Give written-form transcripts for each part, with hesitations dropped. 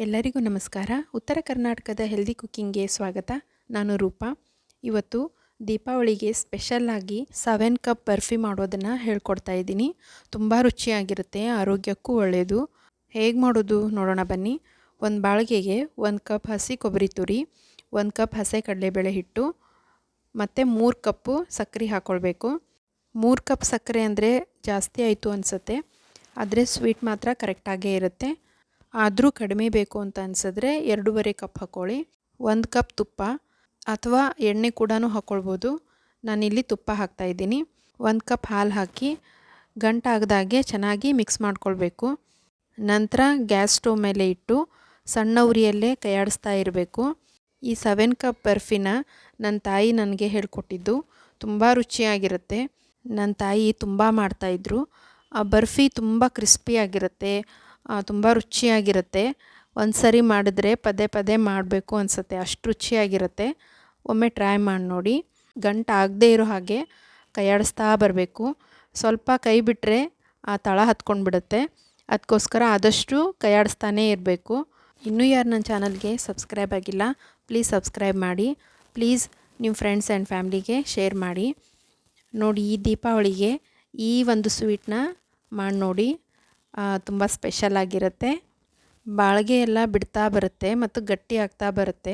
ಎಲ್ಲರಿಗೂ ನಮಸ್ಕಾರ. ಉತ್ತರ ಕರ್ನಾಟಕದ ಹೆಲ್ದಿ ಕುಕ್ಕಿಂಗ್ಗೆ ಸ್ವಾಗತ. ನಾನು ರೂಪಾ. ಇವತ್ತು ದೀಪಾವಳಿಗೆ ಸ್ಪೆಷಲ್ ಆಗಿ 7 ಕಪ್ ಬರ್ಫಿ ಮಾಡೋದನ್ನು ಹೇಳ್ಕೊಡ್ತಾ ಇದ್ದೀನಿ. ತುಂಬ ರುಚಿಯಾಗಿರುತ್ತೆ, ಆರೋಗ್ಯಕ್ಕೂ ಒಳ್ಳೆಯದು. ಹೇಗೆ ಮಾಡೋದು ನೋಡೋಣ ಬನ್ನಿ. ಒಂದು ಬಾಳಿಗೆಗೆ 1 ಕಪ್ ಹಸಿ ಕೊಬ್ಬರಿ ತುರಿ, 1 ಕಪ್ ಹಸೆ ಕಡಲೆಬೇಳೆ ಹಿಟ್ಟು ಮತ್ತು 3 ಕಪ್ಪು ಸಕ್ಕರೆ ಹಾಕ್ಕೊಳ್ಬೇಕು. 3 ಕಪ್ ಸಕ್ಕರೆ ಅಂದರೆ ಜಾಸ್ತಿ ಆಯಿತು ಅನಿಸುತ್ತೆ, ಆದರೆ ಸ್ವೀಟ್ ಮಾತ್ರ ಕರೆಕ್ಟಾಗೇ ಇರುತ್ತೆ. ಆದರೂ ಕಡಿಮೆ ಬೇಕು ಅಂತ ಅನಿಸಿದ್ರೆ 2.5 ಕಪ್ ಹಾಕ್ಕೊಳ್ಳಿ. 1 ಕಪ್ ತುಪ್ಪ ಅಥವಾ ಎಣ್ಣೆ ಕೂಡ ಹಾಕ್ಕೊಳ್ಬೋದು. ನಾನಿಲ್ಲಿ ತುಪ್ಪ ಹಾಕ್ತಾಯಿದ್ದೀನಿ. 1 ಕಪ್ ಹಾಲು ಹಾಕಿ ಗಂಟಾಗದಾಗೆ ಚೆನ್ನಾಗಿ ಮಿಕ್ಸ್ ಮಾಡ್ಕೊಳ್ಬೇಕು. ನಂತರ ಗ್ಯಾಸ್ ಸ್ಟವ್ ಮೇಲೆ ಇಟ್ಟು ಸಣ್ಣ ಉರಿಯಲ್ಲೇ ಕೈಯಾಡಿಸ್ತಾ ಇರಬೇಕು. ಈ 7 ಕಪ್ ಬರ್ಫಿನ ನನ್ನ ತಾಯಿ ನನಗೆ ಹೇಳ್ಕೊಟ್ಟಿದ್ದು. ತುಂಬ ರುಚಿಯಾಗಿರುತ್ತೆ. ನನ್ನ ತಾಯಿ ತುಂಬ ಮಾಡ್ತಾಯಿದ್ರು. ಆ ಬರ್ಫಿ ತುಂಬ ಕ್ರಿಸ್ಪಿಯಾಗಿರುತ್ತೆ, ತುಂಬ ರುಚಿಯಾಗಿರುತ್ತೆ. ಒಂದು ಸರಿ ಮಾಡಿದ್ರೆ ಪದೇ ಪದೇ ಮಾಡಬೇಕು ಅನಿಸುತ್ತೆ, ಅಷ್ಟು ರುಚಿಯಾಗಿರುತ್ತೆ. ಒಮ್ಮೆ ಟ್ರೈ ಮಾಡಿ ನೋಡಿ. ಗಂಟಾಗದೇ ಇರೋ ಹಾಗೆ ಕೈಯಾಡಿಸ್ತಾ ಬರಬೇಕು. ಸ್ವಲ್ಪ ಕೈ ಬಿಟ್ಟರೆ ಆ ತಳ ಹತ್ಕೊಂಡು ಬಿಡುತ್ತೆ. ಅದಕ್ಕೋಸ್ಕರ ಆದಷ್ಟು ಕೈಯಾಡಿಸ್ತಾನೇ ಇರಬೇಕು. ಇನ್ನೂ ಯಾರು ನನ್ನ ಚಾನಲ್ಗೆ ಸಬ್ಸ್ಕ್ರೈಬ್ ಆಗಿಲ್ಲ, ಪ್ಲೀಸ್ ಸಬ್ಸ್ಕ್ರೈಬ್ ಮಾಡಿ. ಪ್ಲೀಸ್ ನಿಮ್ಮ ಫ್ರೆಂಡ್ಸ್ ಆ್ಯಂಡ್ ಫ್ಯಾಮ್ಲಿಗೆ ಶೇರ್ ಮಾಡಿ. ನೋಡಿ, ಈ ದೀಪಾವಳಿಗೆ ಈ ಒಂದು ಸ್ವೀಟ್ನ ಮಾಡಿ ನೋಡಿ. ತುಂಬ ಸ್ಪೆಷಲ್ ಆಗಿರುತ್ತೆ. ಬಾಳಿಗೆ ಎಲ್ಲ ಬಿಡ್ತಾ ಬರುತ್ತೆ ಮತ್ತು ಗಟ್ಟಿ ಆಗ್ತಾ ಬರುತ್ತೆ.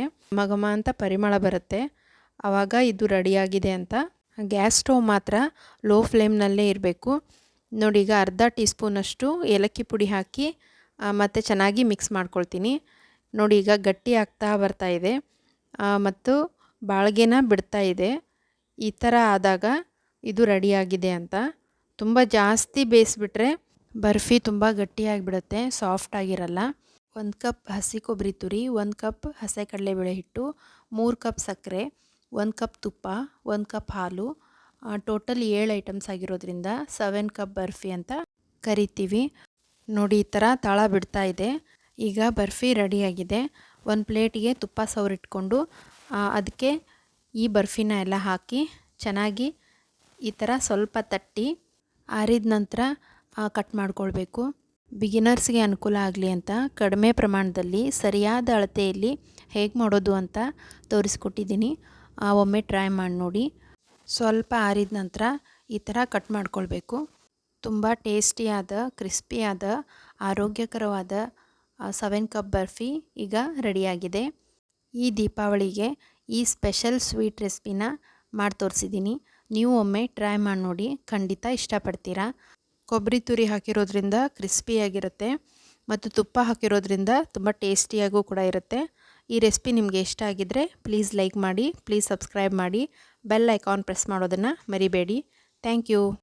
ಘಮ ಅಂತ ಪರಿಮಳ ಬರುತ್ತೆ. ಆವಾಗ ಇದು ರೆಡಿಯಾಗಿದೆ ಅಂತ. ಗ್ಯಾಸ್ ಸ್ಟವ್ ಮಾತ್ರ ಲೋ ಫ್ಲೇಮ್ನಲ್ಲೇ ಇರಬೇಕು. ನೋಡಿ, ಈಗ ಅರ್ಧ ಟೀ ಸ್ಪೂನಷ್ಟು ಏಲಕ್ಕಿ ಪುಡಿ ಹಾಕಿ ಮತ್ತು ಚೆನ್ನಾಗಿ ಮಿಕ್ಸ್ ಮಾಡ್ಕೊಳ್ತೀನಿ. ನೋಡಿ, ಈಗ ಗಟ್ಟಿ ಆಗ್ತಾ ಬರ್ತಾ ಇದೆ ಮತ್ತು ಬಾಳಿಗೆನ ಬಿಡ್ತಾ ಇದೆ. ಈ ಥರ ಆದಾಗ ಇದು ರೆಡಿಯಾಗಿದೆ ಅಂತ. ತುಂಬ ಜಾಸ್ತಿ ಬೇಯಿಸ್ಬಿಟ್ರೆ ಬರ್ಫಿ ತುಂಬ ಗಟ್ಟಿಯಾಗಿಬಿಡುತ್ತೆ, ಸಾಫ್ಟ್ ಆಗಿರಲ್ಲ. 1 ಕಪ್ ಹಸಿ ಕೊಬ್ಬರಿ ತುರಿ, 1 ಕಪ್ ಹಸೆ ಕಡಲೆಬೇಳೆ ಹಿಟ್ಟು, 3 ಕಪ್ ಸಕ್ಕರೆ, 1 ಕಪ್ ತುಪ್ಪ, 1 ಕಪ್ ಹಾಲು, ಟೋಟಲ್ 7 ಐಟಮ್ಸ್ ಆಗಿರೋದ್ರಿಂದ 7 ಕಪ್ ಬರ್ಫಿ ಅಂತ ಕರಿತೀವಿ. ನೋಡಿ, ಈ ಥರ ತಳ ಬಿಡ್ತಾ ಇದೆ. ಈಗ ಬರ್ಫಿ ರೆಡಿಯಾಗಿದೆ. ಒಂದು ಪ್ಲೇಟಿಗೆ ತುಪ್ಪ ಸವರಿಟ್ಕೊಂಡು ಅದಕ್ಕೆ ಈ ಬರ್ಫಿನ ಎಲ್ಲ ಹಾಕಿ ಚೆನ್ನಾಗಿ ಈ ಥರ ಸ್ವಲ್ಪ ತಟ್ಟಿ ಆರಿದ ನಂತರ ಕಟ್ ಮಾಡ್ಕೊಳ್ಬೇಕು. ಬಿಗಿನರ್ಸ್ಗೆ ಅನುಕೂಲ ಆಗಲಿ ಅಂತ ಕಡಿಮೆ ಪ್ರಮಾಣದಲ್ಲಿ ಸರಿಯಾದ ಅಳತೆಯಲ್ಲಿ ಹೇಗೆ ಮಾಡೋದು ಅಂತ ತೋರಿಸ್ಕೊಟ್ಟಿದ್ದೀನಿ. ಒಮ್ಮೆ ಟ್ರೈ ಮಾಡಿ ನೋಡಿ. ಸ್ವಲ್ಪ ಆರಿದ ನಂತರ ಈ ಥರ ಕಟ್ ಮಾಡ್ಕೊಳ್ಬೇಕು. ತುಂಬ ಟೇಸ್ಟಿಯಾದ, ಕ್ರಿಸ್ಪಿಯಾದ, ಆರೋಗ್ಯಕರವಾದ 7 ಕಪ್ ಬರ್ಫಿ ಈಗ ರೆಡಿಯಾಗಿದೆ. ಈ ದೀಪಾವಳಿಗೆ ಈ ಸ್ಪೆಷಲ್ ಸ್ವೀಟ್ ರೆಸಿಪಿನ ಮಾಡಿ ತೋರಿಸಿದ್ದೀನಿ. ನೀವು ಒಮ್ಮೆ ಟ್ರೈ ಮಾಡಿ ನೋಡಿ, ಖಂಡಿತ ಇಷ್ಟಪಡ್ತೀರಾ. ಕೊಬ್ಬರಿ ತುರಿ ಹಾಕಿರೋದ್ರಿಂದ ಕ್ರಿಸ್ಪಿಯಾಗಿರುತ್ತೆ ಮತ್ತು ತುಪ್ಪ ಹಾಕಿರೋದ್ರಿಂದ ತುಂಬ ಟೇಸ್ಟಿಯಾಗೂ ಕೂಡ ಇರುತ್ತೆ. ಈ ರೆಸಿಪಿ ನಿಮಗೆ ಇಷ್ಟ ಆಗಿದ್ದರೆ ಪ್ಲೀಸ್ ಲೈಕ್ ಮಾಡಿ, ಪ್ಲೀಸ್ ಸಬ್ಸ್ಕ್ರೈಬ್ ಮಾಡಿ, ಬೆಲ್ ಐಕಾನ್ ಪ್ರೆಸ್ ಮಾಡೋದನ್ನು ಮರಿಬೇಡಿ. Thank you.